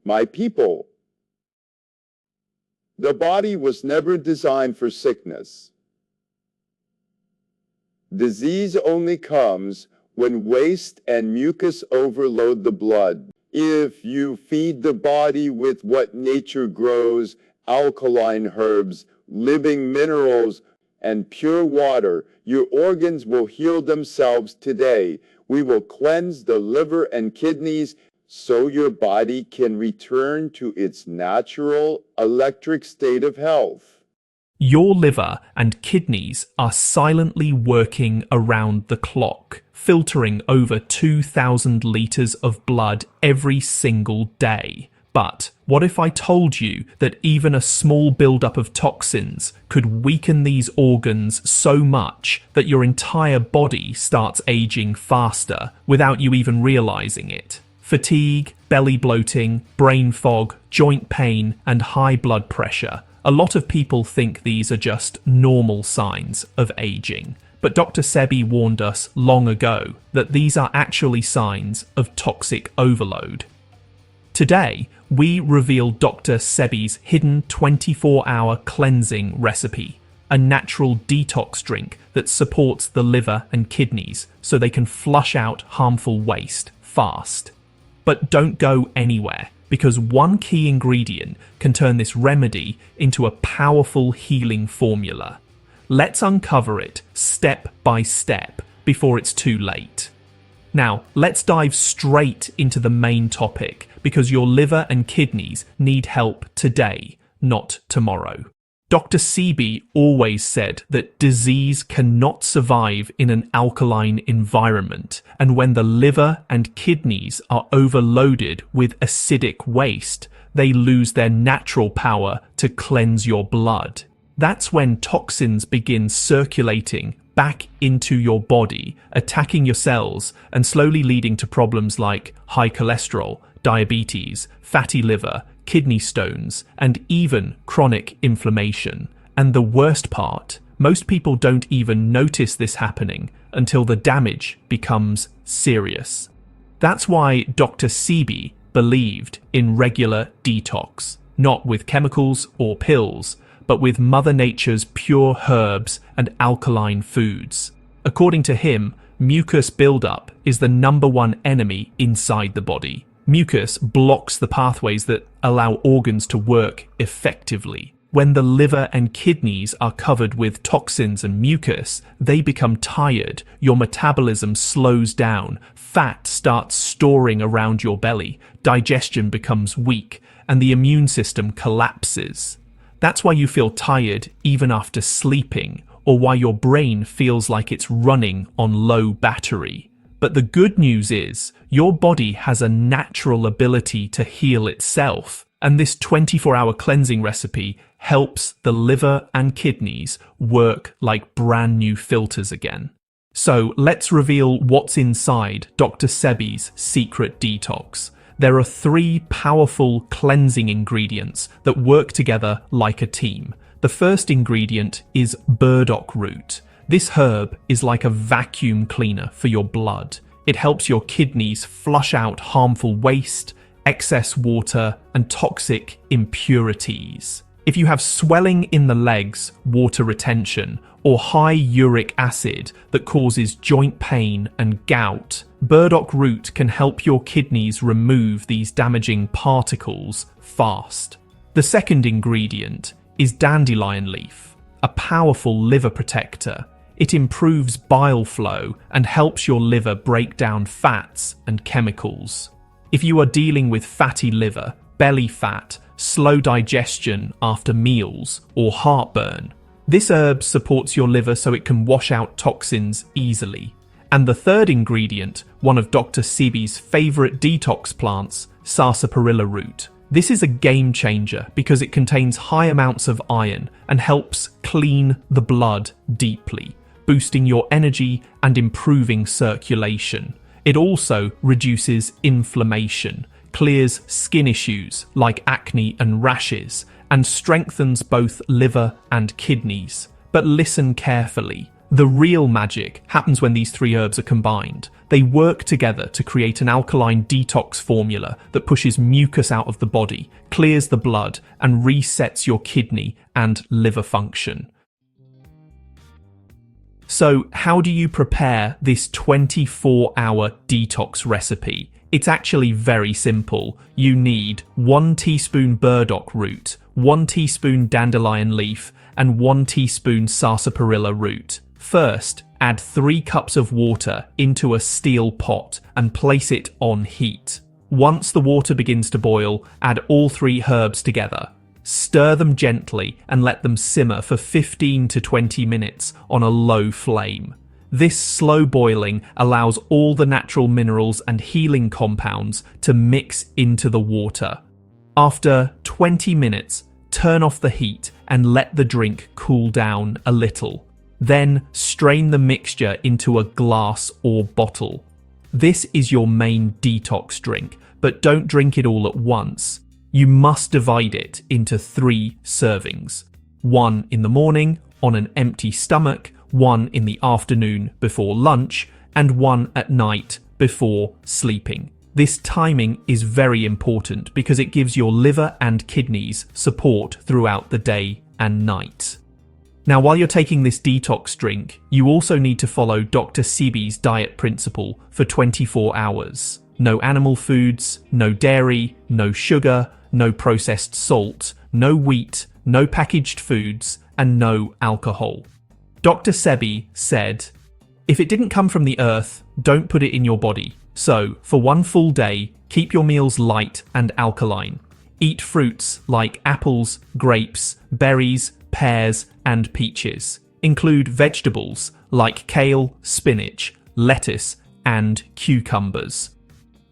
My people, the body was never designed for sickness. Disease only comes when waste and mucus overload the blood. If you feed the body with what nature grows, alkaline herbs, living minerals, and pure water, your organs will heal themselves today. We will cleanse the liver and kidneys so your body can return to its natural electric state of health. Your liver and kidneys are silently working around the clock, filtering over 2,000 liters of blood every single day. But what if I told you that even a small buildup of toxins could weaken these organs so much that your entire body starts aging faster without you even realizing it? Fatigue, belly bloating, brain fog, joint pain, and high blood pressure. A lot of people think these are just normal signs of aging. But Dr. Sebi warned us long ago that these are actually signs of toxic overload. Today, we reveal Dr. Sebi's hidden 24-hour cleansing recipe, a natural detox drink that supports the liver and kidneys so they can flush out harmful waste fast. But don't go anywhere, because one key ingredient can turn this remedy into a powerful healing formula. Let's uncover it step by step before it's too late. Now, let's dive straight into the main topic, because your liver and kidneys need help today, not tomorrow. Dr. Sebi always said that disease cannot survive in an alkaline environment, and when the liver and kidneys are overloaded with acidic waste, they lose their natural power to cleanse your blood. That's when toxins begin circulating back into your body, attacking your cells and slowly leading to problems like high cholesterol, diabetes, fatty liver, kidney stones, and even chronic inflammation. And the worst part, most people don't even notice this happening until the damage becomes serious. That's why Dr. Sebi believed in regular detox, not with chemicals or pills, but with Mother Nature's pure herbs and alkaline foods. According to him, mucus buildup is the #1 enemy inside the body. Mucus blocks the pathways that allow organs to work effectively. When the liver and kidneys are covered with toxins and mucus, they become tired, your metabolism slows down, fat starts storing around your belly, digestion becomes weak, and the immune system collapses. That's why you feel tired even after sleeping, or why your brain feels like it's running on low battery. But the good news is, your body has a natural ability to heal itself, and this 24-hour cleansing recipe helps the liver and kidneys work like brand new filters again. So let's reveal what's inside Dr. Sebi's secret detox. There are 3 powerful cleansing ingredients that work together like a team. The first ingredient is burdock root. This herb is like a vacuum cleaner for your blood. It helps your kidneys flush out harmful waste, excess water, and toxic impurities. If you have swelling in the legs, water retention, or high uric acid that causes joint pain and gout, burdock root can help your kidneys remove these damaging particles fast. The second ingredient is dandelion leaf, a powerful liver protector. It improves bile flow and helps your liver break down fats and chemicals. If you are dealing with fatty liver, belly fat, slow digestion after meals, or heartburn, this herb supports your liver so it can wash out toxins easily. And the third ingredient, one of Dr. Sebi's favorite detox plants, sarsaparilla root. This is a game changer because it contains high amounts of iron and helps clean the blood deeply, boosting your energy and improving circulation. It also reduces inflammation, clears skin issues like acne and rashes, and strengthens both liver and kidneys. But listen carefully. The real magic happens when these three herbs are combined. They work together to create an alkaline detox formula that pushes mucus out of the body, clears the blood, and resets your kidney and liver function. So, how do you prepare this 24-hour detox recipe? It's actually very simple. You need 1 teaspoon burdock root, 1 teaspoon dandelion leaf, and 1 teaspoon sarsaparilla root. First, add 3 cups of water into a steel pot and place it on heat. Once the water begins to boil, add all 3 herbs together. Stir them gently and let them simmer for 15 to 20 minutes on a low flame. This slow boiling allows all the natural minerals and healing compounds to mix into the water. After 20 minutes, turn off the heat and let the drink cool down a little. Then strain the mixture into a glass or bottle. This is your main detox drink, but don't drink it all at once. You must divide it into 3 servings. 1 in the morning on an empty stomach, 1 in the afternoon before lunch, and 1 at night before sleeping. This timing is very important because it gives your liver and kidneys support throughout the day and night. Now, while you're taking this detox drink, you also need to follow Dr. Sebi's diet principle for 24 hours. No animal foods, no dairy, no sugar, no processed salt, no wheat, no packaged foods, and no alcohol. Dr. Sebi said, if it didn't come from the earth, don't put it in your body. So, for 1 full day, keep your meals light and alkaline. Eat fruits like apples, grapes, berries, pears, and peaches. Include vegetables like kale, spinach, lettuce, and cucumbers.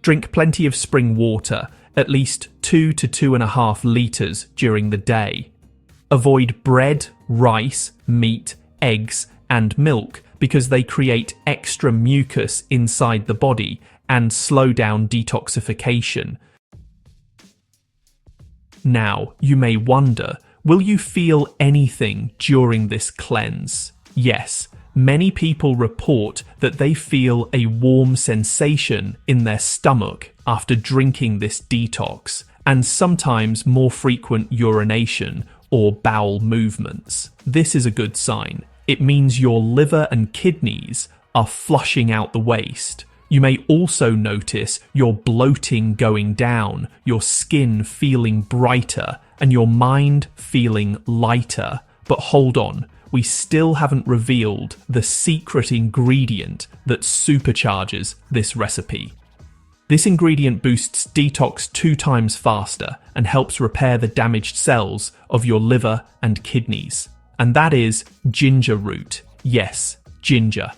Drink plenty of spring water, at least 2 to 2.5 litres during the day. Avoid bread, rice, meat, eggs, and milk because they create extra mucus inside the body and slow down detoxification. Now, you may wonder, will you feel anything during this cleanse? Yes, many people report that they feel a warm sensation in their stomach after drinking this detox, and sometimes more frequent urination or bowel movements. This is a good sign. It means your liver and kidneys are flushing out the waste. You may also notice your bloating going down, your skin feeling brighter, and your mind feeling lighter. But hold on, we still haven't revealed the secret ingredient that supercharges this recipe. This ingredient boosts detox 2 times faster and helps repair the damaged cells of your liver and kidneys. And that is ginger root. Yes, ginger.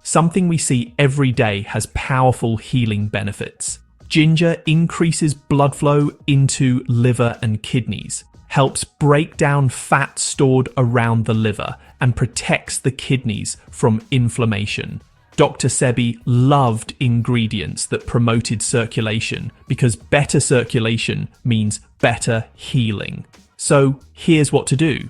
Something we see every day has powerful healing benefits. Ginger increases blood flow into liver and kidneys, helps break down fat stored around the liver, and protects the kidneys from inflammation. Dr. Sebi loved ingredients that promoted circulation because better circulation means better healing. So here's what to do.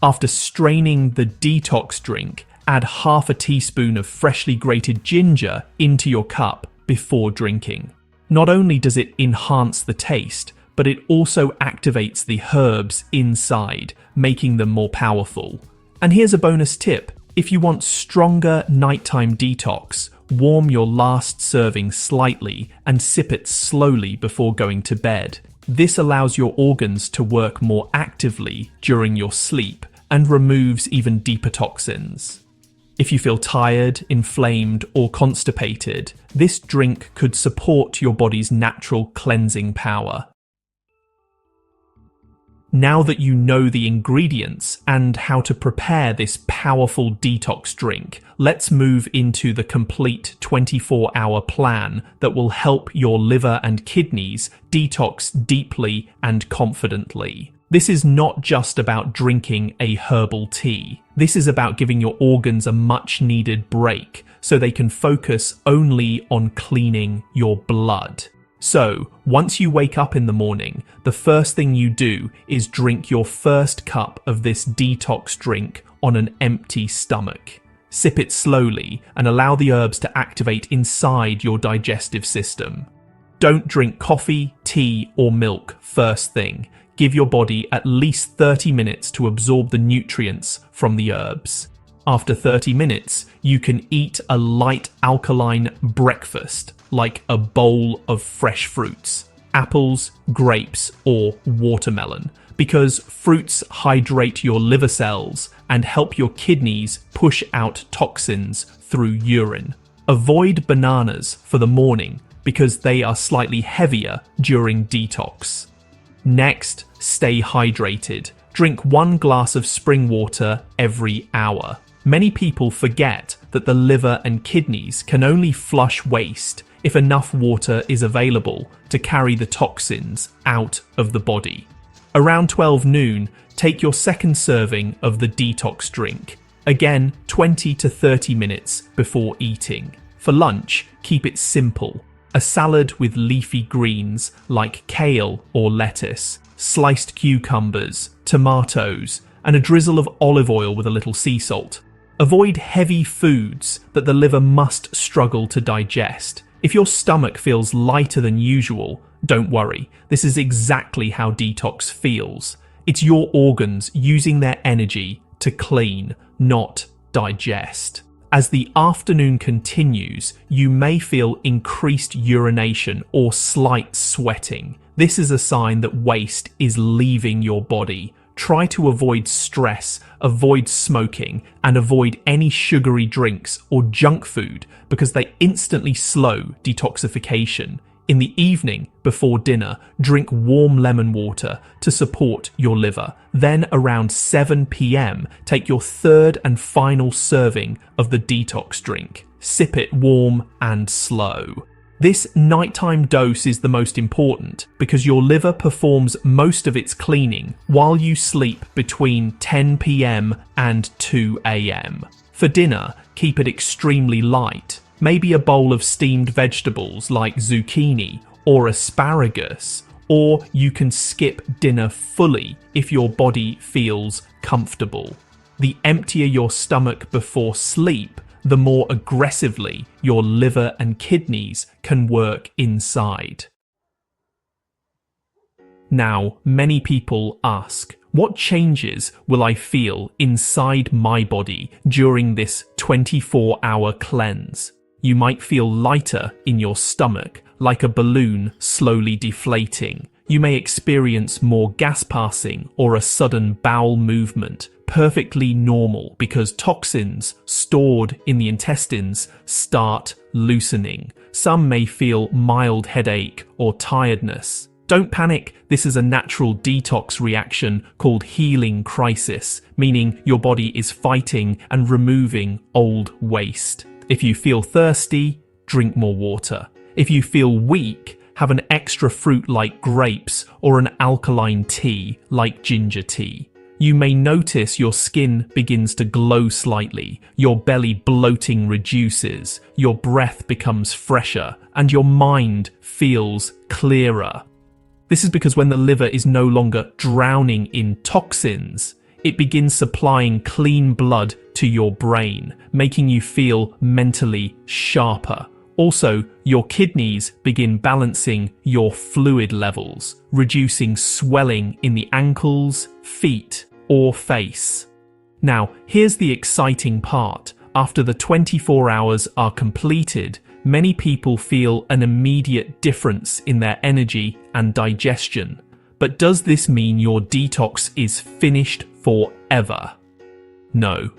After straining the detox drink, add half a teaspoon of freshly grated ginger into your cup before drinking. Not only does it enhance the taste, but it also activates the herbs inside, making them more powerful. And here's a bonus tip. If you want stronger nighttime detox, warm your last serving slightly and sip it slowly before going to bed. This allows your organs to work more actively during your sleep and removes even deeper toxins. If you feel tired, inflamed, or constipated, this drink could support your body's natural cleansing power. Now that you know the ingredients and how to prepare this powerful detox drink, let's move into the complete 24-hour plan that will help your liver and kidneys detox deeply and confidently. This is not just about drinking a herbal tea. This is about giving your organs a much-needed break so they can focus only on cleaning your blood. So, once you wake up in the morning, the first thing you do is drink your first cup of this detox drink on an empty stomach. Sip it slowly and allow the herbs to activate inside your digestive system. Don't drink coffee, tea, or milk first thing. Give your body at least 30 minutes to absorb the nutrients from the herbs. After 30 minutes, you can eat a light alkaline breakfast, like a bowl of fresh fruits, apples, grapes, or watermelon, because fruits hydrate your liver cells and help your kidneys push out toxins through urine. Avoid bananas for the morning because they are slightly heavier during detox. Next, stay hydrated. Drink 1 glass of spring water every hour. Many people forget that the liver and kidneys can only flush waste if enough water is available to carry the toxins out of the body. Around 12 noon, take your second serving of the detox drink, again 20 to 30 minutes before eating. For lunch, keep it simple. A salad with leafy greens like kale or lettuce, sliced cucumbers, tomatoes, and a drizzle of olive oil with a little sea salt. Avoid heavy foods that the liver must struggle to digest. If your stomach feels lighter than usual, don't worry. This is exactly how detox feels. It's your organs using their energy to clean, not digest. As the afternoon continues, you may feel increased urination or slight sweating. This is a sign that waste is leaving your body. Try to avoid stress, avoid smoking, and avoid any sugary drinks or junk food because they instantly slow detoxification. In the evening, before dinner, drink warm lemon water to support your liver. Then around 7 p.m, take your third and final serving of the detox drink. Sip it warm and slow. This nighttime dose is the most important because your liver performs most of its cleaning while you sleep between 10 p.m. and 2 a.m. For dinner, keep it extremely light. Maybe a bowl of steamed vegetables like zucchini or asparagus, or you can skip dinner fully if your body feels comfortable. The emptier your stomach before sleep, the more aggressively your liver and kidneys can work inside. Now, many people ask, what changes will I feel inside my body during this 24-hour cleanse? You might feel lighter in your stomach, like a balloon slowly deflating. You may experience more gas passing or a sudden bowel movement, perfectly normal because toxins stored in the intestines start loosening. Some may feel mild headache or tiredness. Don't panic, this is a natural detox reaction called healing crisis, meaning your body is fighting and removing old waste. If you feel thirsty, drink more water. If you feel weak, have an extra fruit like grapes or an alkaline tea like ginger tea. You may notice your skin begins to glow slightly, your belly bloating reduces, your breath becomes fresher, and your mind feels clearer. This is because when the liver is no longer drowning in toxins, it begins supplying clean blood to your brain, making you feel mentally sharper. Also, your kidneys begin balancing your fluid levels, reducing swelling in the ankles, feet, or face. Now, here's the exciting part. After the 24 hours are completed, many people feel an immediate difference in their energy and digestion. But does this mean your detox is finished forever? No.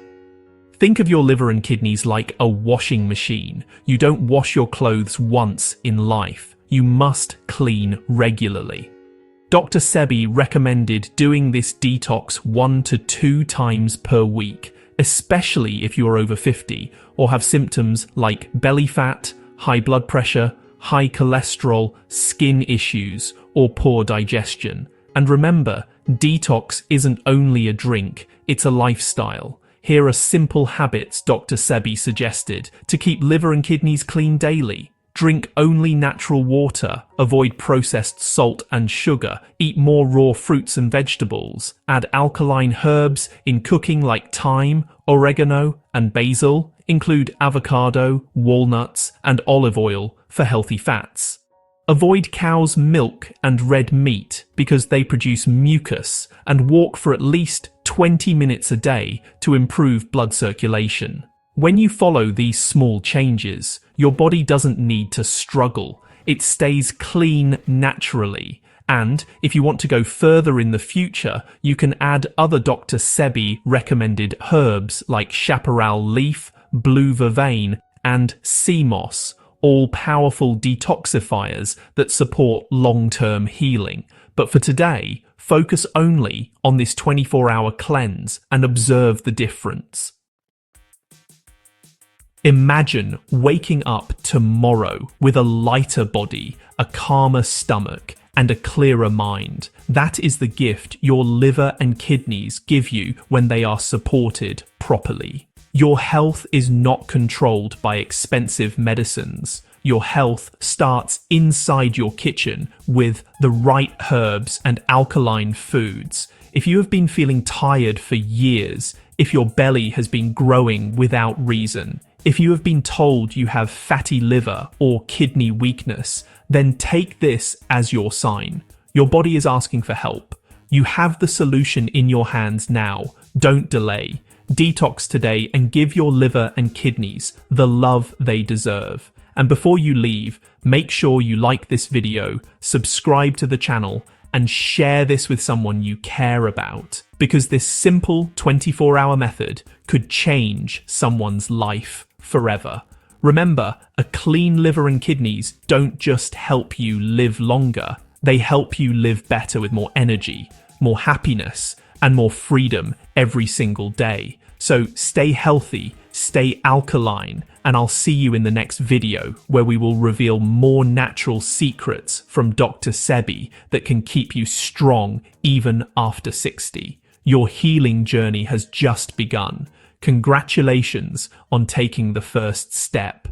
Think of your liver and kidneys like a washing machine. You don't wash your clothes once in life. You must clean regularly. Dr. Sebi recommended doing this detox 1 to 2 times per week, especially if you are over 50 or have symptoms like belly fat, high blood pressure, high cholesterol, skin issues, or poor digestion. And remember, detox isn't only a drink, it's a lifestyle. Here are simple habits Dr. Sebi suggested to keep liver and kidneys clean daily. Drink only natural water, avoid processed salt and sugar, eat more raw fruits and vegetables, add alkaline herbs in cooking like thyme oregano, and basil. Include avocado, walnuts, and olive oil for healthy fats. Avoid cow's milk and red meat because they produce mucus, and walk for at least 20 minutes a day to improve blood circulation. When you follow these small changes, your body doesn't need to struggle. It stays clean naturally. And if you want to go further in the future, you can add other Dr. Sebi recommended herbs like chaparral leaf, blue vervain, and sea moss, all powerful detoxifiers that support long-term healing. But for today, focus only on this 24-hour cleanse and observe the difference. Imagine waking up tomorrow with a lighter body, a calmer stomach, and a clearer mind. That is the gift your liver and kidneys give you when they are supported properly. Your health is not controlled by expensive medicines. Your health starts inside your kitchen with the right herbs and alkaline foods. If you have been feeling tired for years, if your belly has been growing without reason, if you have been told you have fatty liver or kidney weakness, then take this as your sign. Your body is asking for help. You have the solution in your hands now. Don't delay. Detox today and give your liver and kidneys the love they deserve. And before you leave, make sure you like this video, subscribe to the channel, and share this with someone you care about, because this simple 24-hour method could change someone's life forever. Remember, a clean liver and kidneys don't just help you live longer, they help you live better with more energy, more happiness, and more freedom every single day. So stay healthy, stay alkaline, and I'll see you in the next video where we will reveal more natural secrets from Dr. Sebi that can keep you strong even after 60. Your healing journey has just begun. Congratulations on taking the first step.